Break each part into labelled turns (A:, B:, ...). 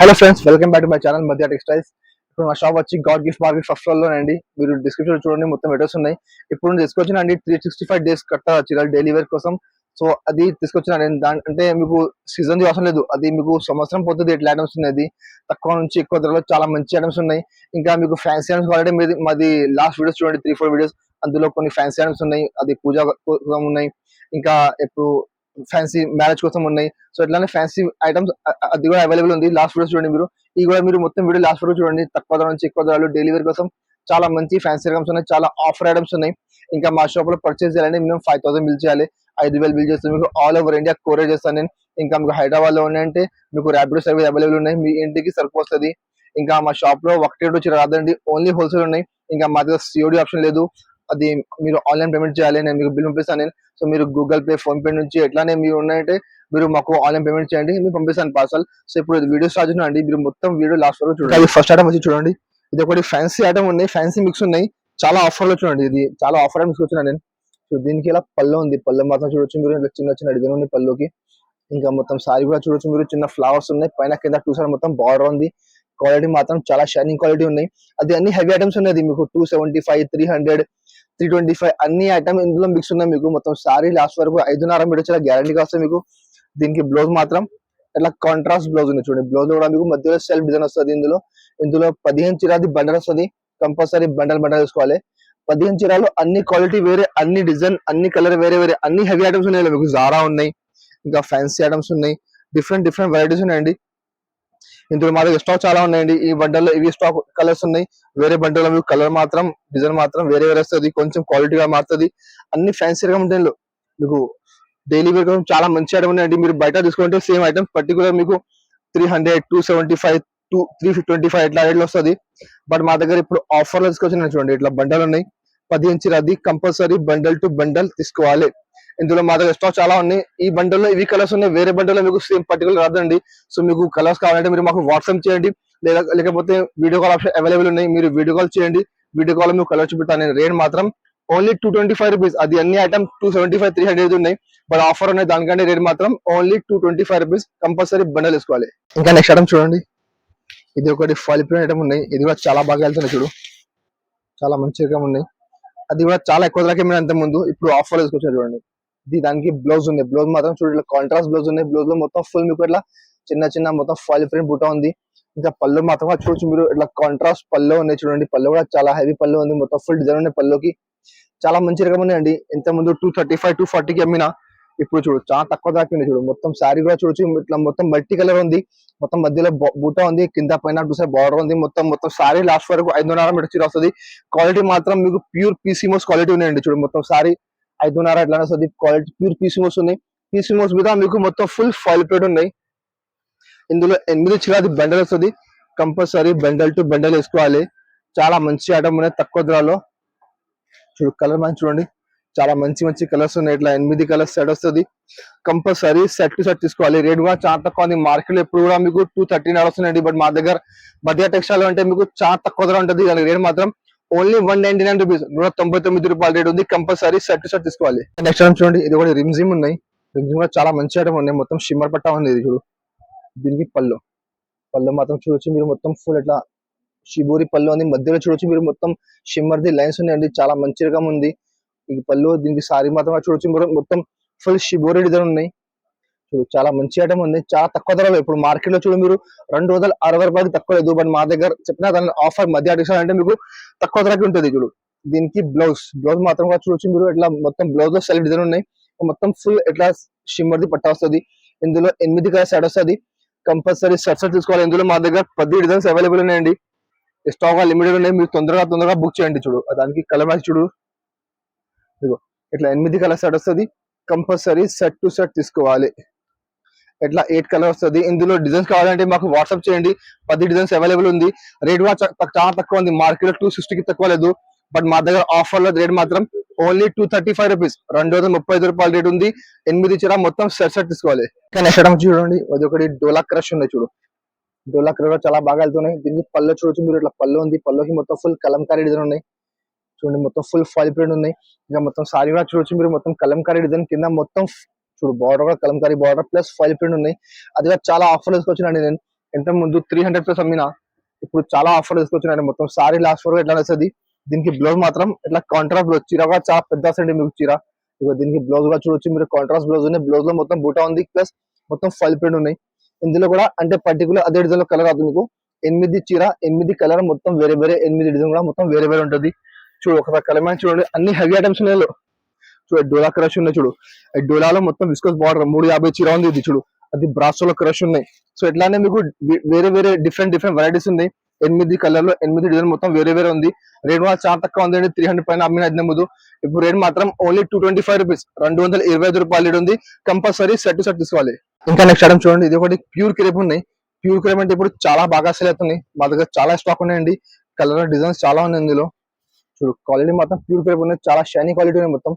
A: Hello friends, welcome back to my channel Madhya textiles. ఇప్పుడు మా shop వచ్చి God gift market first floor లోనండి. మీరు డిస్క్రిప్షన్ చూడండి, మొత్తం అడ్రస్ ఉన్నాయి. ఇప్పుడు నేను తీసుకొచ్చిన అండి 365 డేస్ కట్ట చీరలు డైలీ వేర్ కోసం. సో అది తీసుకొచ్చిన అంటే మీకు సీజన్ అవసరం లేదు, అది మీకు సంవత్సరం పోతుంది. ఎట్లా ఐటమ్స్ ఉన్నాయి, తక్కువ నుంచి ఎక్కువ ధరలో చాలా మంచి ఐటమ్స్ ఉన్నాయి. ఇంకా మీకు ఫ్యాన్సీ ఐటమ్స్ కావాలంటే మాది లాస్ట్ వీడియోస్ చూడండి, 3-4 వీడియోస్. అందులో కొన్ని ఫ్యాన్సీ ఐటమ్స్ ఉన్నాయి, అది పూజ కోసం ఉన్నాయి. ఇంకా ఇప్పుడు ఫ్యాన్సీ మ్యారేజ్ కోసం ఉన్నాయి. సో ఇట్లానే ఫ్యాన్సీ ఐటమ్స్ అది కూడా అవైలబుల్ ఉంది. లాస్ట్ వీడియో చూడండి మీరు. ఈ కూడా మీరు మొత్తం వీడియో లాస్ట్ వరకు చూడండి. తక్కువ ధర నుంచి ఎక్కువ ధరలు డైలీ వేర్ కోసం చాలా మంచి ఫ్యాన్సీ ఐటమ్స్ ఉన్నాయి, చాలా ఆఫర్ ఐటమ్స్ ఉన్నాయి. ఇంకా మా షాప్ లో పర్చేస్ చేయాలంటే మినిమం 5,000 బిల్ చేయాలి. 5,000 బిల్ చేస్తే మీకు ఆల్ ఓవర్ ఇండియా కొరియర్ చేస్తాను నేను. ఇంకా మీకు హైదరాబాద్ లో ఉన్నాయంటే మీకు ర్యాపిడో సర్వీస్ అవైలబుల్ ఉన్నాయి, మీ ఇంటికి సరుకు వస్తుంది. ఇంకా మా షాప్ లో ఒకటి వచ్చి రాదండి, ఓన్లీ హోల్సేల్ ఉన్నాయి. ఇంకా మా దగ్గర సిఓడి ఆప్షన్ లేదు, అది మీరు ఆన్లైన్ పేమెంట్ చేయాలి. నేను మీకు బిల్ పంపిస్తాను నేను. సో మీరు గూగుల్ పే, ఫోన్ పే నుంచి ఎట్లానే మీరు ఉన్నాయంటే మీరు మాకు ఆన్లైన్ పేమెంట్ చేయండి, మీరు పంపిస్తాను పార్సల్. సో ఇప్పుడు వీడియో స్టార్ట్ చేయండి, మీరు మొత్తం వీడియో లాస్ట్ వరకు చూడండి. ఫస్ట్ ఐటమ్ వచ్చి చూడండి, ఇది ఒకటి ఫ్యాన్సీ ఐటమ్ ఉన్నాయి, ఫ్యాన్సీ మిక్స్ ఉన్నాయి, చాలా ఆఫర్ లో చూడండి. ఇది చాలా ఆఫర్ మిక్స్ వచ్చిన నేను. సో దీనికి ఇలా పళ్ళు ఉంది, పళ్ళు మాత్రం చూడొచ్చు మీరు. చిన్న చిన్న డిజైన్ ఉంది పళ్ళుకి. ఇంకా మొత్తం సారీ కూడా చూడొచ్చు మీరు, చిన్న ఫ్లవర్స్ ఉన్నాయి పైన కింద 2 సైడ్ మొత్తం బార్డర్ ఉంది. క్వాలిటీ మాత్రం చాలా షైనింగ్ క్వాలిటీ ఉన్నాయి. అది అన్ని హెవీ ఐటమ్స్ ఉన్నాయి, మీకు 275, 300, 325 అన్ని ఐటమ్ ఇందులో మిక్స్ ఉన్నాయి. మీకు మొత్తం సారీ లాస్ట్ వరకు 5.5 మీటర్ గ్యారంటీగా వస్తుంది మీకు. దీనికి బ్లౌజ్ మాత్రం ఇట్లా కాంట్రాస్ట్ బ్లౌజ్ ఉంది చూడండి. బ్లౌజ్ కూడా మీకు మధ్యలో సెల్ఫ్ డిజైన్ వస్తుంది. ఇందులో 15 చీరాది బండల్ వస్తుంది. కంపల్సరీ బండల్ వేసుకోవాలి. 15 చీరాలు అన్ని క్వాలిటీ వేరే, అన్ని డిజైన్, అన్ని కలర్ వేరే వేరే, అన్ని హెవీ ఐటమ్స్ ఉన్నాయి. మీకు జారా ఉన్నాయి, ఇంకా ఫ్యాన్సీ ఐటమ్స్ ఉన్నాయి, డిఫరెంట్ వెరైటీస్ ఉన్నాయండి. ఇందులో మా దగ్గర స్టాక్ చాలా ఉన్నాయండి. ఈ బండల్లో ఇవి స్టాక్ కలర్స్ ఉన్నాయి. వేరే బండల్లో మీకు కలర్ మాత్రం, డిజైన్ మాత్రం వేరే వేరే వస్తుంది, కొంచెం క్వాలిటీగా మారుతుంది. అన్ని ఫ్యాన్సీగా ఉంటాయి. మీకు డైలీ వేర్ కోసం చాలా మంచి ఐటమ్ ఉన్నాయండి. మీరు బయట తీసుకుంటే సేమ్ ఐటమ్ పర్టికులర్ మీకు 300, 275, 325 ఇట్లా రేట్లు వస్తుంది. బట్ మా దగ్గర ఇప్పుడు ఆఫర్ లో తీసుకొచ్చిన చూడండి, ఇట్లా బండలు ఉన్నాయి. 15 చీరది కంపల్సరీ బండల్ టు బండల్ తీసుకోవాలి. ఇందులో మా దగ్గర స్టాక్ చాలా ఉన్నాయి. ఈ బండల్లో ఇవి కలర్స్ ఉన్నాయి, వేరే బండల్లో మీకు సేమ్ పర్టికులర్ రాదండి. సో మీకు కలర్స్ కావాలంటే మీరు మాకు వాట్సాప్ చేయండి, లేకపోతే వీడియో కాల్ ఆప్షన్ అవైలబుల్ ఉన్నాయి. మీరు వీడియో కాల్ చేయండి, వీడియో కాల్ మీకు కలర్ చూపిస్తాను నేను. రేట్ మాత్రం ఓన్లీ 225 రూపీస్. అది అన్ని ఐటమ్ 275, 300 ఉన్నాయి. బట్ ఆఫర్ ఉన్నాయి, దానికంటే రేట్ మాత్రం ఓన్లీ 225 రూపీస్. కంపల్సరీ బండల్ వేసుకోవాలి. ఇంకా నెక్స్ట్ ఐటమ్ చూడండి, ఇది ఒకటి ఫాల్ ప్రింట్ ఐటమ్ ఉన్నాయి. ఇది కూడా చాలా బాగా వెళ్తుంది చూడు, చాలా మంచిగా ఉన్నాయి. అది కూడా చాలా ఎక్కువ ధరకే మీరు అంత ముందు, ఇప్పుడు ఆఫర్ తీసుకొచ్చారు చూడండి. దానికి బ్లౌజ్ ఉంది, బ్లౌజ్ మాత్రం చూడండి కాంట్రాస్ట్ బ్లౌజ్ ఉన్నాయి. బ్లౌజ్ లో మొత్తం ఫుల్ మీకు ఇట్లా చిన్న చిన్న మొత్తం ఫాల్ ప్రింట్ బుట్ట ఉంది. ఇంకా పళ్ళు మాత్రం చూడొచ్చు మీరు, ఇట్లా కాంట్రాస్ట్ పళ్ళు ఉన్నాయి చూడండి. పళ్ళు కూడా చాలా హెవీ పళ్ళు ఉంది, మొత్తం ఫుల్ డిజైన్ ఉన్నాయి పళ్ళుకి. చాలా మంచి రకం ఉన్నాయండి. ఇంత ముందు 235, 240కి అమ్మినా, ఇప్పుడు చూడు చాలా తక్కువ ధరకి చూడు. మొత్తం శారీ కూడా చూడొచ్చు, ఇట్లా మొత్తం మల్టీ కలర్ ఉంది, మొత్తం మధ్యలో బూట ఉంది, కింద పైన 2 సైడ్ బార్డర్ ఉంది. మొత్తం సారీ లాస్ట్ వరకు 5.5 మీటర్ చీర వస్తుంది. క్వాలిటీ మాత్రం మీకు ప్యూర్ పీసీమోస్ క్వాలిటీ ఉన్నాయండి. చూడు మొత్తం సారీ 5.5 ఇట్లా వస్తుంది. క్వాలిటీ ప్యూర్ పీసీమోస్ ఉన్నాయి. పీసీమోస్ మీద మీకు మొత్తం ఫుల్ ఫాయిల్ ప్లేట్ ఉన్నాయి. ఇందులో 8 చీరది బండల్ వస్తుంది. కంపల్సరీ బండల్ టు బండల్ వేసుకోవాలి. చాలా మంచి ఐటమ్ ఉన్నాయి తక్కువ ధరలో. చూడు కలర్ మంచి చూడండి, చాలా మంచి కలర్స్ ఉన్నాయి. ఇట్లా 8 కలర్స్ సెట్ వస్తుంది. కంపల్సరీ సెట్ టు సెట్ తీసుకోవాలి. రేట్ కూడా చాలా తక్కువ ఉంది. మార్కెట్ లో ఎప్పుడు కూడా మీకు 230 నడుస్తుందండి. బట్ మా దగ్గర మధ్య టెక్స్టైల్ అంటే మీకు చాలా తక్కువ ధర ఉంటుంది. దాని రేట్ మాత్రం ఓన్లీ 199 రూపీస్, 199 రూపాయల రేట్ ఉంది. కంపల్సరీ సెట్ టు సెట్ తీసుకోవాలి. నెక్స్ట్ ఐటమ్ చూడండి, ఇది కూడా రిమ్జిమ్ ఉన్నాయి. రిమ్జిమ్ కూడా చాలా మంచి ఐటమ్ ఉన్నాయి. మొత్తం షిమ్మర్ పట్టా ఉంది. ఇది చూడు, దీనికి పళ్ళు మాత్రం చూడొచ్చు మీరు, మొత్తం ఫుల్ ఇట్లా షిబోరి పళ్ళు ఉంది. మధ్యలో చూడొచ్చు మీరు, మొత్తం షిమ్మర్ది లైన్స్ ఉన్నాయండి, చాలా మంచి రకం ఉంది ఈ పళ్ళు. దీనికి సారీ మాత్రం చూడొచ్చు మీరు, మొత్తం ఫుల్ షిబోరి డిజైన్ ఉన్నాయి. చాలా మంచి ఐటమ్ ఉంది, చాలా తక్కువ ధరలో. ఇప్పుడు మార్కెట్ లో చూడు మీరు 260 రూపాయలకి తక్కువ లేదు. బట్ మా దగ్గర చెప్పిన దాని ఆఫర్ మధ్య అడిషన్ అంటే మీకు తక్కువ ధరకి ఉంటుంది. చూడు దీనికి బ్లౌజ్ మాత్రం చూడొచ్చు మీరు, ఇట్లా మొత్తం బ్లౌజ్ లో సెల్ఫ్ డిజైన్ ఉన్నాయి. మొత్తం ఫుల్ ఇట్లా షిమ్మర్ది పట్ట వస్తుంది. ఇందులో 8 కలర్ సెట్ వస్తుంది. కంపల్సరీ సెట్ తీసుకోవాలి. ఇందులో మా దగ్గర 10 డిజైన్స్ అవైలబుల్ ఉన్నాయండి. స్టాక్ లిమిటెడ్ ఉన్నాయి. మీరు తొందరగా బుక్ చేయండి. చూడు దానికి కలర్ మ్యాచ్ చూడు, ఇదిగో ఇట్లా 8 కలర్ సెట్ వస్తుంది. కంపల్సరీ సెట్ టు సెట్ తీసుకోవాలి. ఇట్లా 8 కలర్ వస్తుంది. ఇందులో డిజైన్స్ కావాలంటే మాకు వాట్సాప్ చేయండి. 10 డిజైన్స్ అవైలబుల్ ఉంది. రేట్ కూడా చాలా తక్కువ ఉంది. మార్కెట్ లో 260కి తక్కువ లేదు. బట్ మా దగ్గర ఆఫర్ లో రేట్ మాత్రం ఓన్లీ 235 రూపీస్, 235 రూపాయల రేట్ ఉంది. 8 చీర మొత్తం సెట్ తీసుకోవాలి. నెక్స్ట్ ఐటమ్ చూడండి, అది ఒకటి డోలా క్రష్ ఉంది. చూడు డోలా క్రష్ చాలా బాగా వెళ్తున్నాయి. దీనికి పళ్ళు చూడొచ్చు మీరు, ఇట్లా పళ్ళు ఉంది. పళ్ళుకి మొత్తం ఫుల్ కలంకారీ డిజైన్ ఉన్నాయి. చూడండి మొత్తం ఫుల్ ఫాయిల్ ప్రింట్ ఉన్నాయి. ఇంకా మొత్తం సారీ కూడా చూడొచ్చు మీరు, మొత్తం కలంకారీ డిజైన్ కింద మొత్తం చూడు బార్డర్ కూడా Kalamkari border plus foil print ఉన్నాయి. అది చాలా ఆఫర్ తీసుకొచ్చినండి నేను. ఎంత ముందు 300+ అమ్మినా ఇప్పుడు చాలా ఆఫర్ తీసుకొచ్చినాయి. మొత్తం సారీ లాస్ట్ వరకు ఎట్లా వస్తుంది. దీనికి బ్లౌజ్ మాత్రం ఇట్లా కాంట్రాస్ట్ బ్లౌజ్, చీర కూడా చాలా పెద్ద వస్తుంది మీకు చీర. ఇక దీనికి బ్లౌజ్ కూడా చూడొచ్చు మీరు, కాంట్రాస్ట్ బ్లౌజ్ ఉన్నాయి. బ్లౌజ్ లో మొత్తం బూటా ఉంది, ప్లస్ మొత్తం ఫైల్ ప్రింట్ ఉన్నాయి. ఇందులో కూడా అంటే పర్టికులర్ అదే డిజైన్ లో కలర్ అవుతుంది మీకు. 8 చీర 8 కలర్ మొత్తం వేరే వేరే, 8 డిజైన్ కూడా మొత్తం వేరే వేరే ఉంటుంది. చూడు ఒకసారి కలర్ మ్యాచ్ చూడండి, అన్ని హెవీ ఐటమ్స్ ఉన్నాయి. చూడు డోలా క్రష్ ఉన్నాయి. చూడు డోలాలో మొత్తం విస్కోస్ బార్డర్ 350 చీర ఉంది. ఇది చూడు అది బ్రాసోలో క్రష్ ఉన్నాయి. సో ఇట్లానే మీకు వేరే వేరే డిఫరెంట్ వెరైటీస్ ఉన్నాయి. 8 కలర్ లో 8 డిజైన్ మొత్తం వేరే వేరే ఉంది. రేట్ కూడా చాలా తక్కువ ఉందండి, 300 పైన అమ్మిన అది ముందు. ఇప్పుడు రేట్ మాత్రం ఓన్లీ 225 రూపీస్, 225 రూపాయలు రేట్ ఉంది. కంపల్సరీ సెట్ తీసుకోవాలి. ఇంకా నెక్స్ట్ ఐటమ్ చూడండి, ఇది ఒకటి ప్యూర్ క్రేప్ ఉన్నాయి. ప్యూర్ క్రేప్ అంటే ఇప్పుడు చాలా బాగా సేల్ అవుతున్నాయి. మా దగ్గర చాలా స్టాక్ ఉన్నాయండి. కలర్ డిజైన్స్ చాలా ఉన్నాయి ఇందులో. చూడు క్వాలిటీ మాత్రం ప్యూర్ క్రేప్ ఉన్నాయి, చాలా షైనీ క్వాలిటీ ఉన్నాయి మొత్తం.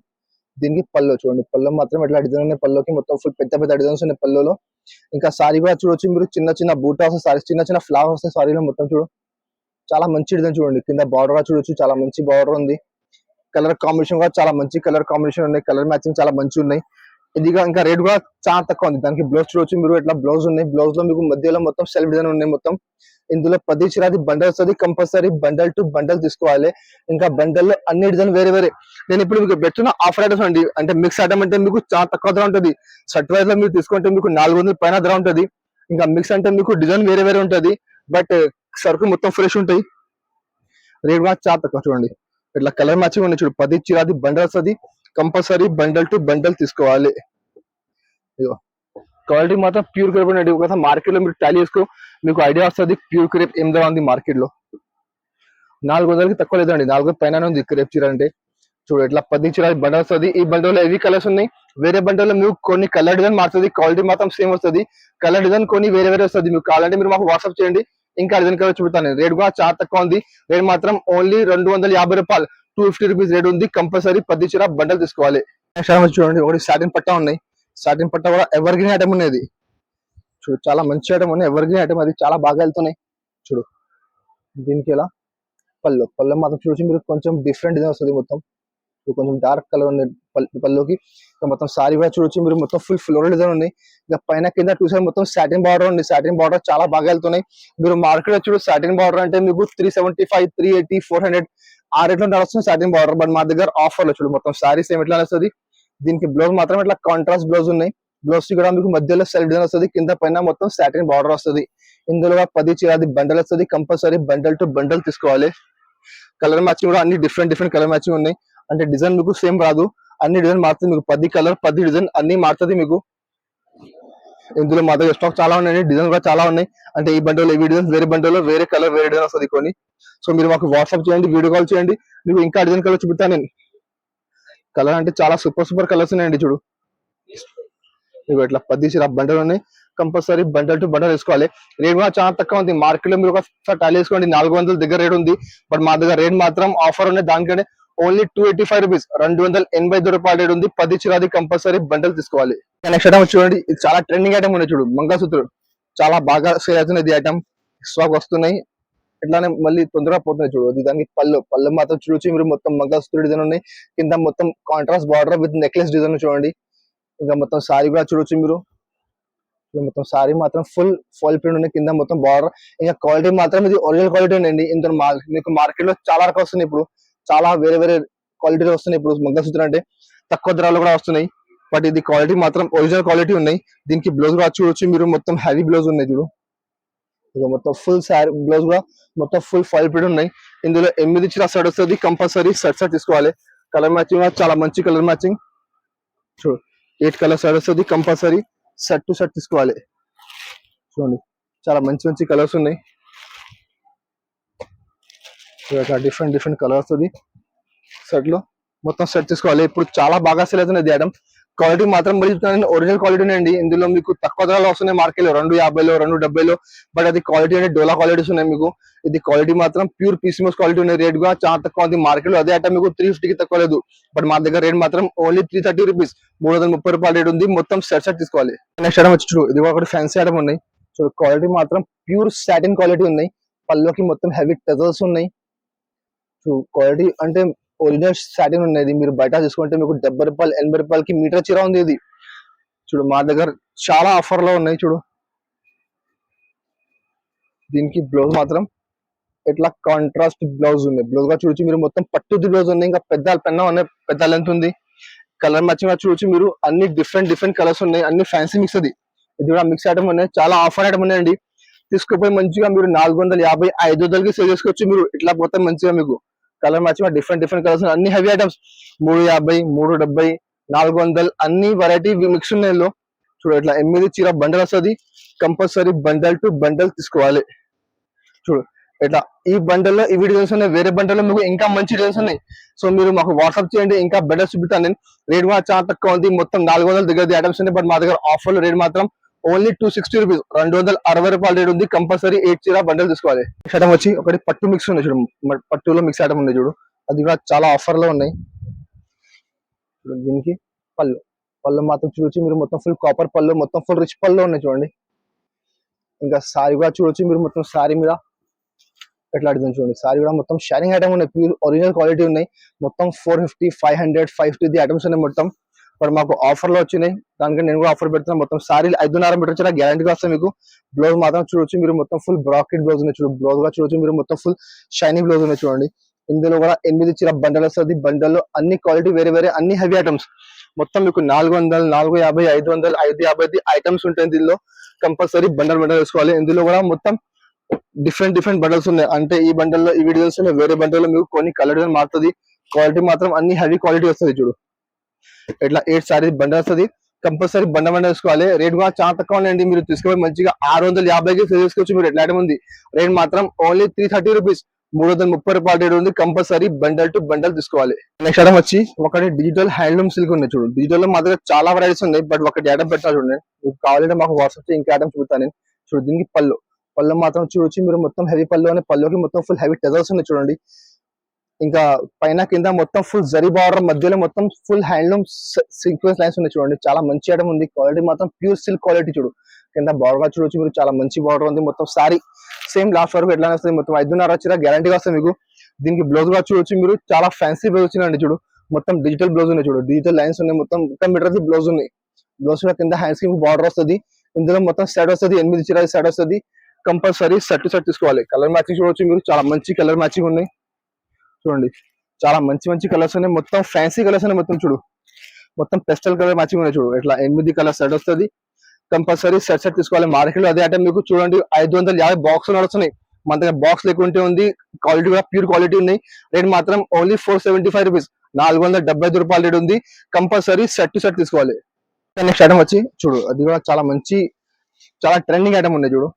A: దీనికి పళ్ళు చూడండి, పళ్ళు మాత్రం ఎట్లా డిజైన్ ఉన్నాయి. పళ్ళుకి మొత్తం ఫుల్ పెద్ద పెద్ద డిజైన్స్ ఉన్నాయి పళ్ళులో. ఇంకా సారీ కూడా చూడొచ్చు మీరు, చిన్న చిన్న బూటా వస్తాయి సారీ, చిన్న చిన్న ఫ్లవర్స్ వస్తాయి సారీలో మొత్తం. చూడు చాలా మంచి డిజైన్ చూడండి. కింద బార్డర్ కూడా చూడొచ్చు, చాలా మంచి బార్డర్ ఉంది. కలర్ కాంబినేషన్ కూడా చాలా మంచి కలర్ కాంబినేషన్ ఉన్నాయి. కలర్ మ్యాచింగ్ చాలా మంచి ఉన్నాయి. ఇది ఇంకా రేట్ కూడా చాలా తక్కువ ఉంది. దానికి బ్లౌజ్ చూడొచ్చు మీరు, ఇట్లా బ్లౌజ్ ఉన్నాయి. బ్లౌజ్ లో మీకు మధ్యలో మొత్తం సెల్ఫ్ డిజైన్ ఉన్నాయి మొత్తం. ఇందులో 10 చీరది బండల్ వస్తుంది. కంపల్సరీ బండల్ టు బండల్ తీసుకోవాలి. ఇంకా బండల్ లో అన్ని డిజైన్ వేరే వేరే. నేను ఇప్పుడు మీకు పెడుతున్న ఆఫర్ ఐటమ్స్ అండి, అంటే మిక్స్ ఐటమ్ అంటే మీకు చాలా తక్కువ ధర ఉంటుంది. షర్ట్ వైజ్ లో మీరు తీసుకుంటే మీకు 400 పైన ధర ఉంటుంది. ఇంకా మిక్స్ అంటే మీకు డిజైన్ వేరే వేరే ఉంటుంది, బట్ సరుకు మొత్తం ఫ్రెష్ ఉంటాయి. రేట్ కూడా చాలా తక్కువ చూడండి. ఇట్లా కలర్ మ్యాచింగ్ ఉన్నాయి. చూడు 10 చీరది బండల్ వస్తుంది. కంపల్సరీ బండల్ టు బండల్ తీసుకోవాలి. ఇగో క్వాలిటీ మాత్రం ప్యూర్ క్రేప్ అండి. ఒకసారి మార్కెట్ లో మీరు టాలీ చేసుకో, మీకు ఐడియా వస్తుంది ప్యూర్ క్రేప్ ఏం ధర ఉంది మార్కెట్ లో. 400కి తక్కువ లేదండి, 400 పైన ఉంది క్రేప్ చీర అంటే. చూడు ఇట్లా 10 చీర బండల్ వస్తుంది. ఈ బండల్ లో హెవీ కలర్స్ ఉన్నాయి. వేరే బండల్ లో మీకు కొన్ని కలర్ డిజైన్ మారుతుంది, క్వాలిటీ మాత్రం సేమ్ వస్తుంది. కలర్ డిజైన్ కొన్ని వేరే వేరే వస్తుంది. మీకు కావాలంటే మీరు మాకు వాట్సాప్ చేయండి, ఇంకా డిజైన్ కలర్ చూపుతాను. రేట్ కూడా చాలా తక్కువ ఉంది. రేట్ మాత్రం ఓన్లీ 250 రూపాయలు, 250 రూపీస్ రేట్ ఉంది. కంపల్సరీ 10 చీర బండల్ తీసుకోవాలి. నెక్స్ట్ చూడండి, ఒకటి సాటిన్ పట్టా ఉన్నాయి. సాటిన్ పట్టా కూడా ఎవర్ గ్రీన్ ఐటమ్ ఉన్నది. చూడు చాలా మంచి ఐటమ్ ఉన్నాయి, ఎవర్ గ్రీన్ ఐటమ్, అది చాలా బాగా వెళ్తున్నాయి. చూడు దీనికి ఎలా పళ్ళు మాత్రం చూసి మీరు కొంచెం డిఫరెంట్ డిజైన్ వస్తుంది మొత్తం. కొంచెం డార్క్ కలర్ ఉంది పళ్ళుకి. మొత్తం సారీ కూడా చూడొచ్చు మీరు, మొత్తం ఫుల్ ఫ్లోరల్ డిజైన్ ఉంది. ఇక పైన కింద టూ సైడ్ మొత్తం సాటిన్ బార్డర్ ఉంది. సాటిన్ బార్డర్ చాలా బాగా వెళ్తున్నాయి. మీరు మార్కెట్ లో చూడు సాటిన్ బార్డర్ అంటే మీకు 375, 380, 400 ఆ రేట్ లో నడుస్తుంది సాటిన్ బార్డర్. బట్ మా దగ్గర ఆఫర్ లో చూడు మొత్తం సారీ సేమ్ ఎట్లా వస్తుంది. దీనికి బ్లౌజ్ మాత్రం ఇట్లా కాంట్రాస్ట్ బ్లౌజ్ ఉన్నాయి. బ్లౌజ్ కూడా మీకు మధ్యలో సెల్ఫ్ డిజైన్ వస్తుంది, కింద పైన మొత్తం సాటిన్ బార్డర్ వస్తుంది. ఇందులో 10 చీరది బండల్ వస్తుంది. కంపల్సరీ బండల్ టు బండల్ తీసుకోవాలి. కలర్ మ్యాచింగ్ కూడా అన్ని డిఫరెంట్ కలర్ మ్యాచింగ్ ఉన్నాయి. అంటే డిజైన్ మీకు సేమ్ రాదు, అన్ని డిజైన్ మారుతుంది మీకు. 10 కలర్ 10 డిజైన్ అన్ని మారుతుంది మీకు. ఇందులో మా దగ్గర స్టాక్ చాలా ఉన్నాయి, డిజైన్ కూడా చాలా ఉన్నాయి. అంటే ఈ బండలో ఈ డిజైన్, వేరే బండలో వేరే కలర్ వేరే డిజైన్ వస్తుంది కొన్ని. సో మీరు మాకు వాట్సాప్ చేయండి, వీడియో కాల్ చేయండి, మీకు ఇంకా డిజైన్ కలర్ చూపుతాను నేను. కలర్ అంటే చాలా సూపర్ కలర్స్ ఉన్నాయండి. చూడు ఇవి ఇట్లా 10 చీర బండలు ఉన్నాయి. కంపల్సరీ బండల్ టు బండల్ వేసుకోవాలి. రేట్ కూడా చాలా తక్కువ ఉంది. మార్కెట్ లో మీరు ఒకసారి టాలీ వేసుకోండి, 400 దగ్గర రేట్ ఉంది. బట్ మా దగ్గర రేట్ మాత్రం ఆఫర్ ఉన్నాయి. దానికంటే ఓన్లీ 285 రూపీస్, 285 రూపాయలు రేట్ ఉంది. 10 చీరది కంపల్సరీ బండల్ తీసుకోవాలి. నెక్స్ట్ ఐటమ్ చూడండి, ఇది చాలా ట్రెండింగ్ ఐటమ్ ఉన్నాయి. చూడు మంగళసూత్రుడు చాలా బాగా సేల్ అవుతుంది. ఇది ఐటమ్ స్టాక్ వస్తున్నాయి, ఇట్లానే మళ్ళీ తొందరగా పోతున్నాయి. చూడు దానికి పళ్ళు మాత్రం చూసి మీరు, మొత్తం మంగళసూత్రుడు డిజైన్ ఉన్నాయి. కింద మొత్తం contrast border with necklace design చూడండి. ఇంకా మొత్తం సారీ కూడా చూడొచ్చు మీరు. మొత్తం సారీ మాత్రం ఫుల్ ఫాల్ ప్రింట్ ఉన్నాయి. కింద మొత్తం బార్డర్. ఇంకా క్వాలిటీ మాత్రం ఇది ఒరిజినల్ క్వాలిటీ ఉందండి. ఇంత మీకు మార్కెట్ లో చాలా రకాలు వస్తున్నాయి ఇప్పుడు, చాలా వేరే వేరే క్వాలిటీలో వస్తున్నాయి ఇప్పుడు. మంగళసూత్రం అంటే తక్కువ ధరలు కూడా వస్తున్నాయి, బట్ ఇది క్వాలిటీ మాత్రం ఒరిజినల్ క్వాలిటీ ఉన్నాయి. దీనికి బ్లౌజ్ కూడా చూడొచ్చు మీరు, మొత్తం హెవీ బ్లౌజ్ ఉన్నాయి. చూడు ఇక మొత్తం ఫుల్ సారీ బ్లౌజ్ కూడా మొత్తం ఫుల్ ఫాల్ ప్రింట్ ఉన్నాయి. ఇందులో 8 చీర సెట్ వస్తుంది. కంపల్సరీ సెట్ తీసుకోవాలి. కలర్ మ్యాచింగ్ చాలా మంచి కలర్ మ్యాచింగ్. చూడు 8 కలర్ సెట్ వస్తుంది. కంపల్సరీ సెట్ టు సెట్ తీసుకోవాలి. చూడండి చాలా మంచి కలర్స్ ఉన్నాయి. డిఫరెంట్ కలర్ వస్తుంది సెట్ లో, మొత్తం సెట్ తీసుకోవాలి. ఇప్పుడు చాలా బాగా సేల్ అవుతుంది ఐటమ్. క్వాలిటీ మాత్రం మరి ఒరిజినల్ క్వాలిటీ అండి. ఇందులో మీకు తక్కువ ధరలో వస్తున్నాయి మార్కెట్ లో, 250లో 270లో. బట్ అది క్వాలిటీ అంటే డోలా క్వాలిటీస్ ఉన్నాయి మీకు. ఇది క్వాలిటీ మాత్రం ప్యూర్ పీసీఎంఎస్ క్వాలిటీ ఉన్నాయి. రేట్ కూడా చాలా తక్కువ ఉంది మార్కెట్ లో. అదే ఐటమ్ మీకు 350కి తక్కువ లేదు. బట్ మా దగ్గర రేట్ మాత్రం ఓన్లీ 330 రూపీస్, 330 రూపాయలు రేట్ ఉంది. మొత్తం సెట్ తీసుకోవాలి. నెక్స్ట్ ఐటమ్ వచ్చి చూడు, ఇది ఒకటి ఫ్యాన్సీ ఐటమ్ ఉన్నాయి. సో క్వాలిటీ మాత్రం ప్యూర్ సాటిన్ క్వాలిటీ ఉన్నాయి. పళ్ళుకి మొత్తం హెవీ టజల్స్ ఉన్నాయి. సో క్వాలిటీ అంటే ఒరిజినల్ సాటిన్ ఉన్నది. మీరు బయట తీసుకుంటే మీకు 70 రూపాయలు 80 రూపాయలకి మీటర్ చీర ఉంది. ఇది చూడు మా దగ్గర చాలా ఆఫర్ లో ఉన్నాయి. చూడు దీనికి బ్లౌజ్ మాత్రం ఇట్లా కాంట్రాస్ట్ బ్లౌజ్ ఉంది. బ్లౌజ్ గా చూడొచ్చు మీరు మొత్తం పట్టుది బ్లౌజ్ ఉంది. ఇంకా పెద్ద పెన్న ఉన్నాయి, పెద్ద లెంత్ ఉంది. కలర్ మ్యాచింగ్ గా చూడొచ్చు మీరు, అన్ని డిఫరెంట్ కలర్స్ ఉన్నాయి, అన్ని ఫ్యాన్సీ మిక్స్ అది. ఇది కూడా మిక్స్ ఐటమ్ ఉన్నాయి, చాలా ఆఫర్ ఐటమ్ ఉన్నాయండి. తీసుకుపోయి మంచిగా మీరు 450 500కి సేల్ చేసుకోవచ్చు మీరు. ఇట్లా పోతే మంచిగా మీకు కలర్ మ్యాచింగ్ డిఫరెంట్ కలర్స్, అన్ని హెవీ ఐటమ్స్ 350 370 400 అన్ని వెరైటీ మిక్స్ ఉన్నాయి. చూడు ఇట్లా 8 చీర బండల్ వస్తుంది. కంపల్సరీ బండల్ టు బండల్ తీసుకోవాలి. చూడు ఇట్లా ఈ బండల్లో ఇవి డిజైన్స్ ఉన్నాయి, వేరే బండల్లో మీకు ఇంకా మంచి డిజైన్స్ ఉన్నాయి. సో మీరు మాకు వాట్సాప్ చేయండి, ఇంకా బెటర్ చూపిస్తాను నేను. రేట్ కూడా చాలా తక్కువ ఉంది, మొత్తం 400 దగ్గర ఐటమ్స్ ఉన్నాయి. బట్ మా దగ్గర ఆఫర్ రేట్ మాత్రం ఓన్లీ 260 రూపీస్, 260 రూపాయల రేట్ ఉంది. కంపల్సరీ 8 చీర బండల్ తీసుకోవాలి. ఐటమ్ వచ్చి ఒకటి పట్టు మిక్స్ ఉంది చూడు, పట్టులో మిక్స్ ఐటమ్ ఉంది చూడు, అది కూడా చాలా ఆఫర్ లో ఉన్నాయి. దీనికి పళ్ళు మాత్రం చూడొచ్చు మీరు, మొత్తం ఫుల్ కాపర్ పళ్ళు, మొత్తం ఫుల్ రిచ్ పళ్ళు ఉన్నాయి చూడండి. ఇంకా సారీ కూడా చూడొచ్చు మీరు, మొత్తం సారీ మీద ఎట్లా అడుగుతుంది చూడండి. సారీ కూడా మొత్తం షైనింగ్ ఐటమ్ ఉన్నాయి, ప్యూర్ ఒరిజినల్ క్వాలిటీ ఉన్నాయి. మొత్తం 450 500 550 ఐటమ్స్ ఉన్నాయి మొత్తం. బట్ మాకు ఆఫర్ లో వచ్చినాయి, దానికి నేను కూడా ఆఫర్ పెడుతున్నాను. మొత్తం సారీ 5.5 మీటర్ వచ్చిన గ్యారంటీగా వస్తాయి మీకు. బ్లౌజ్ మాత్రం చూడొచ్చు మీరు, మొత్తం ఫుల్ బ్రాకెట్ బ్లౌజ్ ఉన్నాయి చూడు. బ్లౌజ్ గా చూడొచ్చు మీరు, మొత్తం ఫుల్ షైనింగ్ బ్లౌజ్ ఉన్నాయి చూడండి. ఇందులో కూడా 8 చీర బండల్ వస్తుంది. బండల్లో అన్ని క్వాలిటీ వేరే అన్ని హెవీ ఐటమ్స్. మొత్తం మీకు 400 450 500 550 ఐటమ్స్ ఉంటాయి దీనిలో. కంపల్సరీ బండల్ వేసుకోవాలి. ఇందులో కూడా మొత్తం డిఫరెంట్ బండల్స్ ఉన్నాయి. అంటే ఈ బండల్లో ఇవి డిజైన్స్ ఉన్నాయి, వేరే బండల్లో మీకు కొన్ని కలర్ డిజైన్ మారుతుంది. క్వాలిటీ మాత్రం అన్ని హెవీ క్వాలిటీ వస్తుంది చూడు. ఇట్లా 8 సారీ బండల్ వస్తుంది. కంపల్సరీ బండ వేసుకోవాలి. రేట్ కూడా చాలా తక్కువ ఉన్నాయండి, మీరు తీసుకుపోయి మంచిగా 650కి సేల్ చేసుకోవచ్చు మీరు. ఎట్లా ఐటమ్ ఉంది, రేట్ మాత్రం ఓన్లీ 330 రూపీస్, 330 రూపాయల రేట్ ఉంది. కంపల్సరీ బండల్ టు బండల్ తీసుకోవాలి. నెక్స్ట్ ఐటమ్ వచ్చి ఒకటి డిజిటల్ హ్యాండ్లూమ్ సిల్క్ ఉన్నాయి చూడు. డిజిటల్ లో మా దగ్గర చాలా వెరైటీస్ ఉన్నాయి, బట్ ఒకటి ఐటమ్ పెట్టా చూడండి. మీకు కావాలంటే మాకు వాట్సాప్ ఇంకా ఐటమ్ చూపుతాను నేను. చూడు దీనికి పళ్ళు మాత్రం చూడొచ్చు మీరు, మొత్తం హెవీ పళ్ళు అని, పళ్ళుకి మొత్తం ఫుల్ హెవీ టెజల్స్ ఉన్నాయి చూడండి. ఇంకా పైన కింద మొత్తం ఫుల్ జరీ బార్డర్, మధ్యలో మొత్తం ఫుల్ హ్యాండ్లూమ్ సీక్వెన్స్ లైన్స్ ఉన్నాయి చూడండి. చాలా మంచి ఐటమ్ ఉంది. క్వాలిటీ మాత్రం ప్యూర్ సిల్క్ క్వాలిటీ చూడు. కింద బార్డర్ చూడొచ్చు మీరు, చాలా మంచి బార్డర్ ఉంది. మొత్తం సారీ సేమ్ లాస్ట్ వరకు ఎట్లా వస్తుంది, మొత్తం 5.5 చీర గ్యారంటీగా వస్తుంది మీకు. దీనికి బ్లౌజ్ గా చూడొచ్చు మీరు, చాలా ఫ్యాన్సీ బ్లౌజ్ వచ్చిందండి చూడు. మొత్తం డిజిటల్ బ్లౌజ్ ఉన్నాయి చూడు, డిజిటల్ లైన్స్ ఉన్నాయి. మొత్తం 1 మీటర్ బ్లౌజ్ ఉన్నాయి. బ్లౌజ్ కింద హ్యాండ్స్ కి బార్డర్ వస్తుంది. ఇందులో మొత్తం సెట్ వస్తుంది, 8 చీర సెట్ వస్తుంది. కంపల్సరీ సెట్ తీసుకోవాలి. కలర్ మ్యాచింగ్ చూడొచ్చు మీరు, చాలా మంచి కలర్ మ్యాచింగ్ ఉన్నాయి చూడండి. చాలా మంచి కలర్స్ ఉన్నాయి, మొత్తం ఫ్యాన్సీ కలర్స్ ఉన్నాయి. మొత్తం చూడు, మొత్తం పెస్టల్ కలర్ మ్యాచింగ్ ఉన్నాయి చూడు. ఇట్లా 8 కలర్ సెట్ వస్తుంది. కంపల్సరీ సెట్ తీసుకోవాలి. మార్కెట్ లో అదే ఐటమ్ మీకు చూడండి 550 బాక్స్ నడుస్తున్నాయి. మన దగ్గర బాక్స్ లేకుంటే ఉంది. క్వాలిటీ కూడా ప్యూర్ క్వాలిటీ ఉన్నాయి. రేట్ మాత్రం ఓన్లీ 475 రూపీస్, 475 రూపాయల రేట్ ఉంది. కంపల్సరీ సెట్ తీసుకోవాలి. నెక్స్ట్ ఐటమ్ వచ్చి చూడు, అది కూడా చాలా ట్రెండింగ్ ఐటమ్ ఉన్నాయి చూడు.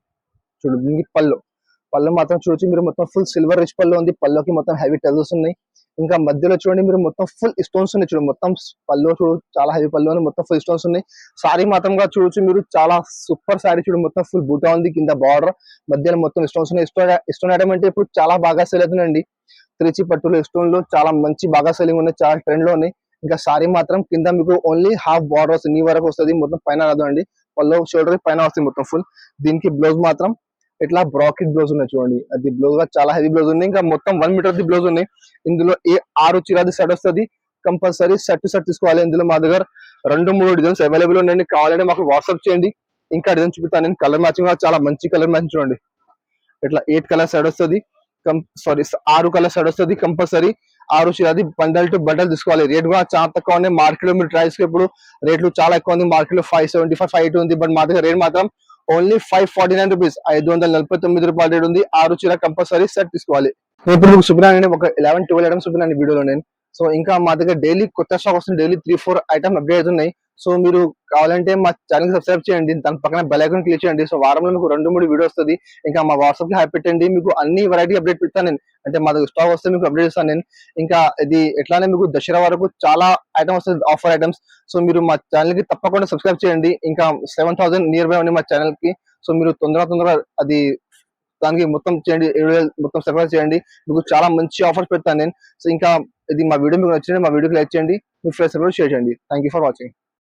A: దీనికి పళ్ళు మాత్రం చూడొచ్చు మీరు, మొత్తం ఫుల్ సిల్వర్ రిచ్ పళ్ళు ఉంది. పళ్ళుకి మొత్తం హెవీ టెజల్స్ ఉన్నాయి. ఇంకా మధ్యలో చూడండి మీరు, మొత్తం ఫుల్ స్టోన్స్ ఉన్నాయి చూడు. మొత్తం పళ్ళు చూడు, చాలా హెవీ పళ్ళు అని, మొత్తం ఫుల్ స్టోన్స్ ఉన్నాయి. సారీ మాత్రం చూడొచ్చు మీరు, చాలా సూపర్ సారీ చూడు. మొత్తం ఫుల్ బూటా ఉంది, కింద బార్డర్, మధ్యలో మొత్తం స్టోన్స్ ఉన్నాయి. స్టోన్ ఐటమ్ అంటే ఇప్పుడు చాలా బాగా సేల్ అవుతుందండి. త్రిచి పట్టులు స్టోన్ లో చాలా మంచి బాగా సెల్లింగ్ ఉన్నాయి, చాలా ట్రెండ్ లో ఉన్నాయి. ఇంకా సారీ మాత్రం కింద మీకు ఓన్లీ హాఫ్ బార్డర్ వస్తుంది, నీ వరకు వస్తుంది. మొత్తం పైన రాదు అండి, పళ్ళు షోల్డర్ పైన వస్తుంది మొత్తం ఫుల్. దీనికి బ్లౌజ్ మాత్రం ఇట్లా బ్రాకెట్ బ్లౌజ్ ఉన్నాయి చూడండి. అది బ్లౌజ్ గా చాలా హెవీ బ్లౌజ్ ఉంది. ఇంకా మొత్తం 1 మీటర్ బ్లౌజ్ ఉన్నాయి. ఇందులో 6 చీరది సెట్ వస్తుంది. కంపల్సరీ సెట్ తీసుకోవాలి. ఇందులో మా దగ్గర 2-3 డిజైన్స్ అవైలబుల్ ఉన్నాయండి. కావాలంటే మాకు వాట్సాప్ చేయండి, ఇంకా డిజైన్ చూపిస్తాను నేను. కలర్ మ్యాచింగ్ చాలా మంచి కలర్ మ్యాచింగ్ చూడండి. ఇట్లా 8 కలర్ సెట్ వస్తుంది. 6 కలర్ సెట్ వస్తుంది. కంపల్సరీ 6 చీరది బండల్ టు బండల్ తీసుకోవాలి. రేట్ కూడా చాలా తక్కువ ఉన్నాయి. మార్కెట్ లో మీరు ట్రై చేసేప్పుడు రేట్లు చాలా ఎక్కువ ఉంది. మార్కెట్ లో 575 580 ఉంది. బట్ మా దగ్గర రేట్ మాత్రం ఓన్లీ 549 రూపీస్, 549 రూపాయల రేట్ ఉంది. 6 చీర కంపల్సరీ సెట్ తీసుకోవాలి. ఇప్పుడు మీకు చూపినాను ఒక 11-12 ఐటమ్స్ చూపినాను వీడియోలో నేను. సో ఇంకా మా దగ్గర డైలీ కొత్త స్టాక్ వస్తుంది. డైలీ 3-4 ఐటమ్ అప్డేట్ ఉన్నాయి. సో మీరు కావాలంటే మా ఛానల్ కి సబ్స్క్రైబ్ చేయండి, దాని పక్కన బెల్ ఐకాన్ క్లిక్ చేయండి. సో వారంలో మీకు 2-3 వీడియో వస్తుంది. ఇంకా మా వాట్సాప్ కి హ్యాపీ పెట్టండి, మీకు అన్ని వెరైటీ అప్డేట్ పెడతాను నేను. అంటే మా దగ్గర స్టాక్ వస్తే మీకు అప్డేట్ చేస్తాను నేను. ఇంకా ఇది ఎట్లానే మీకు దసరా వరకు చాలా ఐటమ్ వస్తుంది, ఆఫర్ ఐటమ్స్. సో మీరు మా ఛానల్ కి తప్పకుండా సబ్స్క్రైబ్ చేయండి. ఇంకా 7,000 నియర్ బై ఉంది మా ఛానల్ కి. సో మీరు తొందరగా అది దానికి మొత్తం చేయండి, మొత్తం సబ్స్క్రైబ్ చేయండి. మీకు చాలా మంచి ఆఫర్స్ పెడతాను నేను. సో ఇంకా ఇది మా వీడియో మీకు నచ్చింది, మా వీడియోకి లైక్ చేయండి, మీ ఫ్రెండ్స్ కూడా షేర్ చేయండి. Thank you for watching.